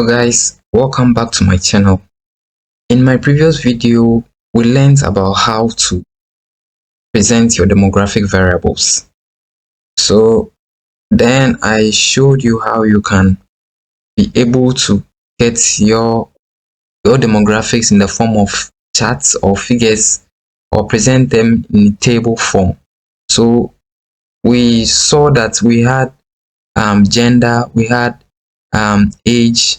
So guys, welcome back to my channel. In my previous video, we learned about how to present your demographic variables. So then I showed you how you can be able to get your demographics in the form of charts or figures or present them in table form. So we saw that we had gender, we had age,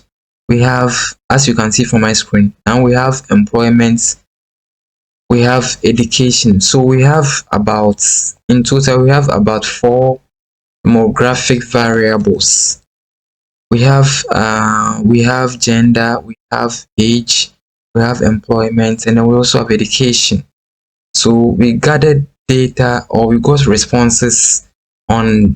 we have, as you can see from my screen, now we have employment, we have education. So we have about, in total, we have about 4 demographic variables. We have gender, we have age, we have employment, and then we also have education. So we gathered data, or we got responses on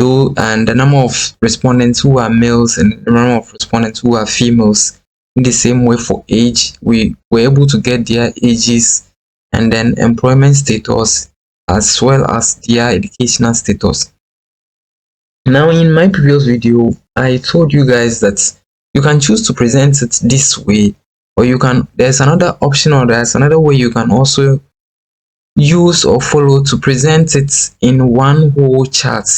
and the number of respondents who are males and the number of respondents who are females. In the same way for age, we were able to get their ages and then employment status as well as their educational status. Now in my previous video, I told you guys that you can choose to present it this way, or there's another option, or there's another way you can also use or follow to present it in one whole chart.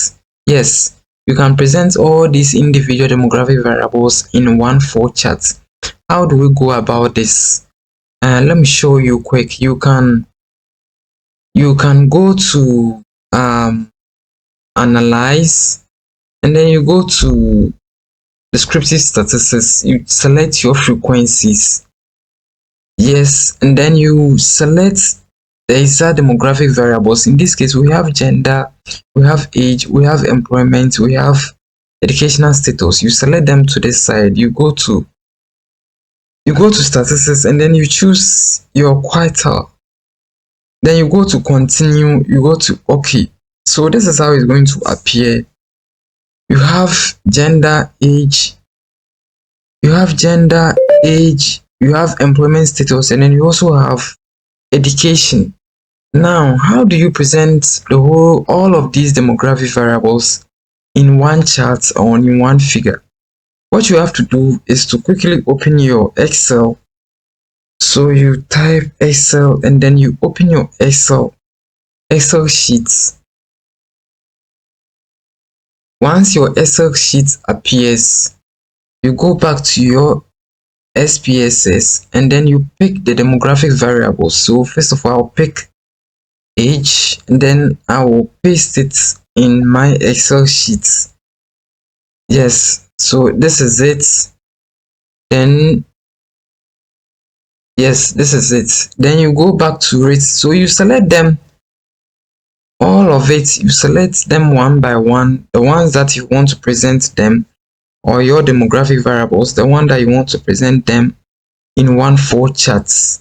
Yes, you can present all these individual demographic variables in one full chart. How do we go about this? Let me show you quick. You can go to analyze, and then you go to descriptive statistics. You select your frequencies. Yes, and then you select the exact demographic variables. In this case, we have gender, we have age, we have employment, we have educational status. You select them to this side. You go to statistics, and then you choose your quartile. Then you go to continue, you go to OK. So this is how it's going to appear. You have gender, age, you have employment status, and then you also have education. Now, how do you present all of these demographic variables in one chart or in one figure? What you have to do is to quickly open your Excel. So you type Excel, and then you open your Excel sheets. Once your Excel sheet appears, you go back to your spss, and then you pick the demographic variables. So first of all, I'll pick age, and then I will paste it in my Excel sheet. Yes, so this is it. Then yes, this is it. Then you go back to it. So you select them, all of it. You select them one by one, the ones that you want to present them, or your demographic variables, the one that you want to present them in one full charts.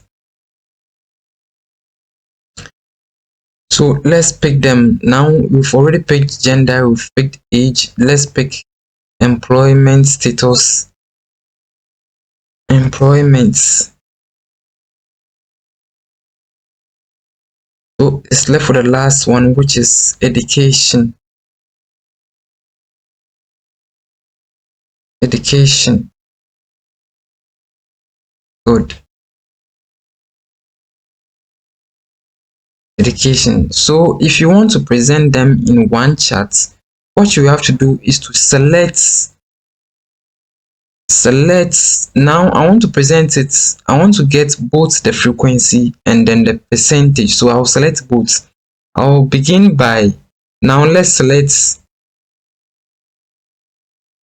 So let's pick them. Now we've already picked gender, we've picked age. Let's pick employment status. Employment. So it's left for the last one, which is education. Education. Good. Education. So if you want to present them in one chart, what you have to do is to select. Now I want to present it. I want to get both the frequency and then the percentage. So I'll select both. I'll begin by, now let's select,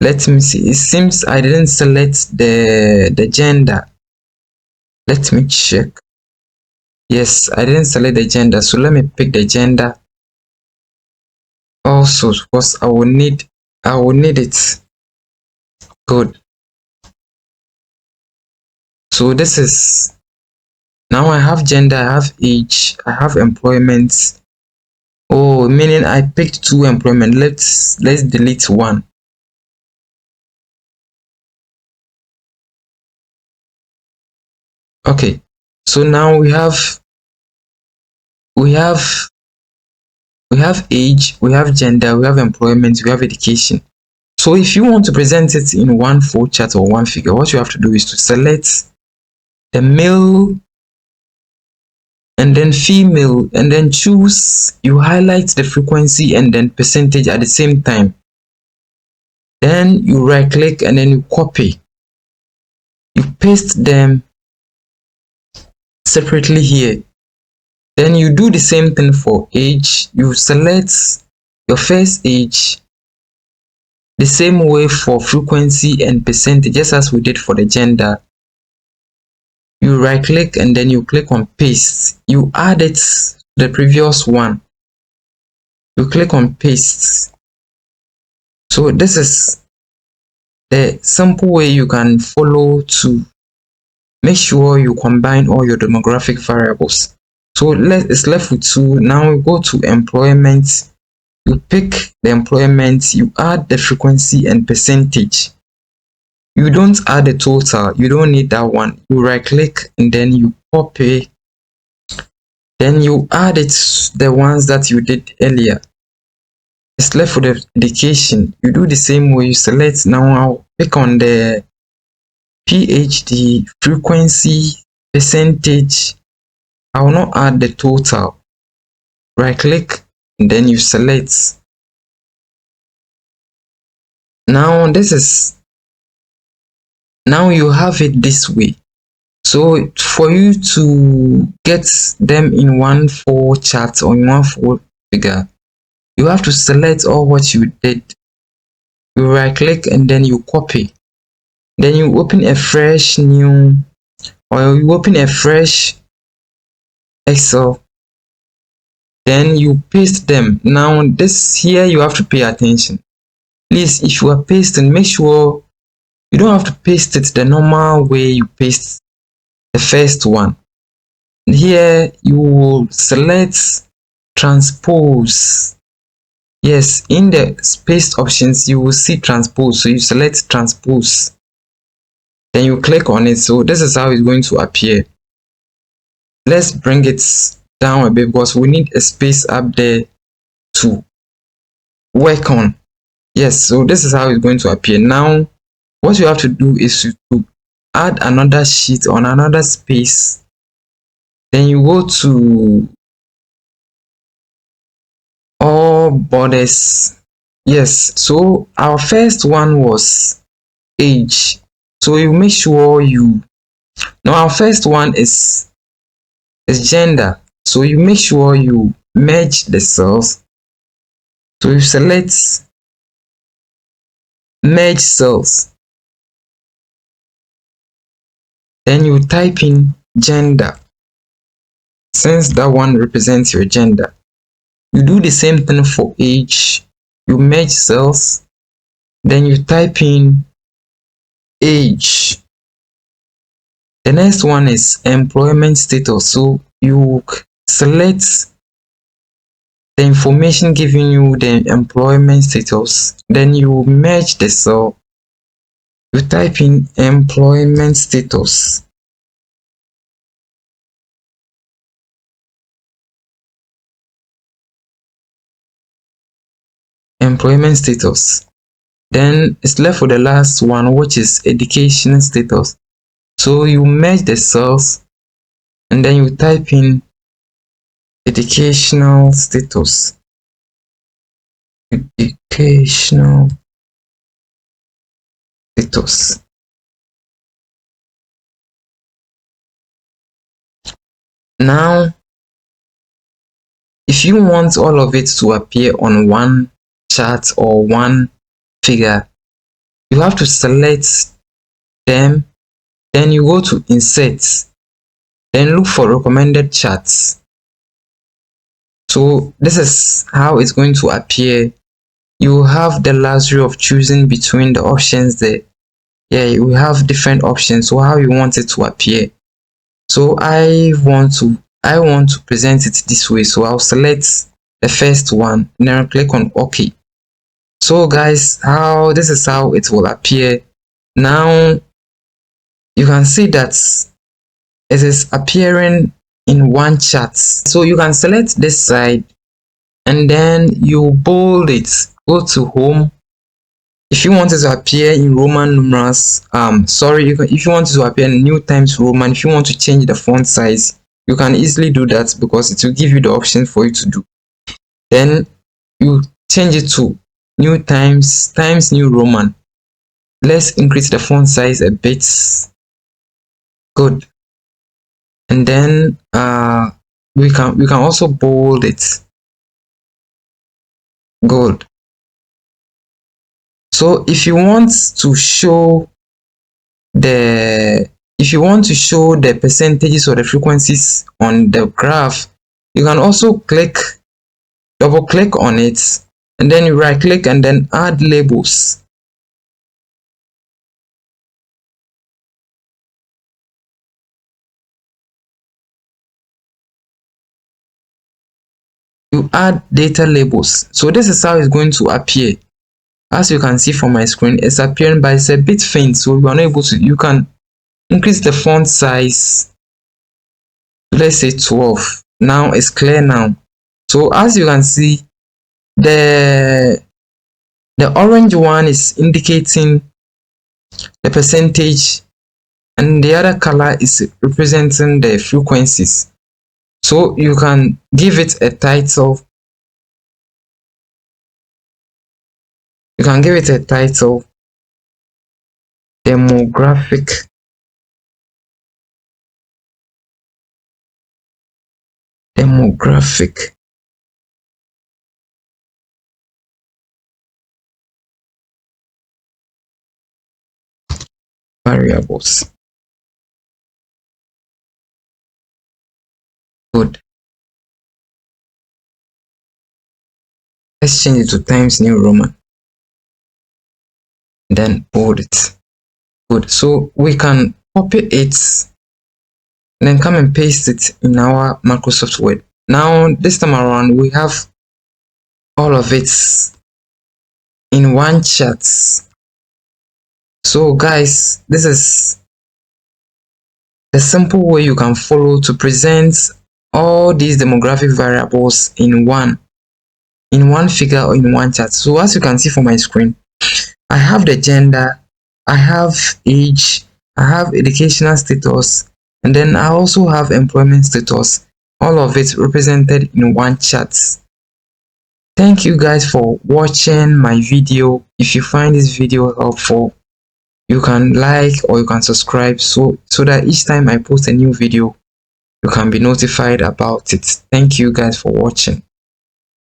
let me see. It seems I didn't select the gender. Let me check. Yes, I didn't select the gender, so let me pick the gender also, because I will need it. Good. So this is, now I have gender, I have age, I have employment. Oh, meaning I picked 2 employment. Let's delete 1. Okay, so now we have age, we have gender, we have employment, we have education. So if you want to present it in one flow chart or one figure, what you have to do is to select the male and then female, and then choose, you highlight the frequency and then percentage at the same time. Then you right click and then you copy. You paste them separately here. Then you do the same thing for age. You select your first age the same way for frequency and percentage, just as we did for the gender. You right click and then you click on paste. You add it to the previous one. You click on paste. So this is the simple way you can follow to make sure you combine all your demographic variables. So it's left with two. Now we go to employment. You pick the employment, you add the frequency and percentage. You don't add the total, you don't need that one. You right click and then you copy. Then you add it the ones that you did earlier. It's left for the education. You do the same way. You select. Now I'll pick on the PhD, frequency, percentage. I will not add the total. Right click and then you select. Now you have it this way. So for you to get them in one flow chart or in one flow figure, you have to select all what you did. You right click and then you copy. Then you open a fresh new, or you open a fresh Excel. Then you paste them. Now this here you have to pay attention. Please, if you are pasting, make sure you don't have to paste it the normal way you paste the first one. Here you will select transpose. Yes, in the paste options you will see transpose, so you select transpose. Then you click on it. So this is how it's going to appear. Let's bring it down a bit because we need a space up there to work on. Yes, so this is how it's going to appear. Now what you have to do is to add another sheet on another space. Then you go to all borders. Yes, so our first one was age. So you make sure now our first one is gender. So you make sure you merge the cells. So you select merge cells. Then you type in gender, since that one represents your gender. You do the same thing for age. You merge cells. Then you type in age. The next one is employment status. So you select the information giving you the employment status. Then you merge the cell. You type in employment status. Employment status. Then it's left for the last one, which is education status. So you merge the cells and then you type in educational status. Educational status. Now, if you want all of it to appear on one chart or one figure, you have to select them. Then you go to insert. Then look for recommended charts. So this is how it's going to appear. You have the luxury of choosing between the options there. Yeah, we have different options, so how you want it to appear. So I want to present it this way, so I'll select the first one and then click on OK. So guys, this is how it will appear. Now you can see that it is appearing in one chart. So you can select this side and then you bold it. Go to home, If you want it to appear in Roman numerals, if you want it to appear in New Times Roman, if you want to change the font size, you can easily do that because it will give you the option for you to do. Then you change it to New Times New Roman. Let's increase the font size a bit. Good. And then we can also bold it. Good. So if you want to show the percentages or the frequencies on the graph, you can also double click on it, and then you right click and then add labels. You add data labels. So this is how it's going to appear. As you can see from my screen, it's appearing, but it's a bit faint, so you are not able to. You can increase the font size, let's say 12. Now it's clear now. So as you can see, the orange one is indicating the percentage, and the other color is representing the frequencies. So you can give it a title. You can give it a title, demographic variables. Good. Let's change it to Times New Roman. Then bold it. Good. So we can copy it, then come and paste it in our Microsoft Word. Now this time around we have all of it in one chart. So guys, this is the simple way you can follow to present all these demographic variables in one figure or in one chart. So as you can see from my screen, I have the gender, I have age, I have educational status, and then I also have employment status, all of it represented in one chart. Thank you guys for watching my video. If you find this video helpful, you can like or you can subscribe so that each time I post a new video, you can be notified about it. Thank you guys for watching.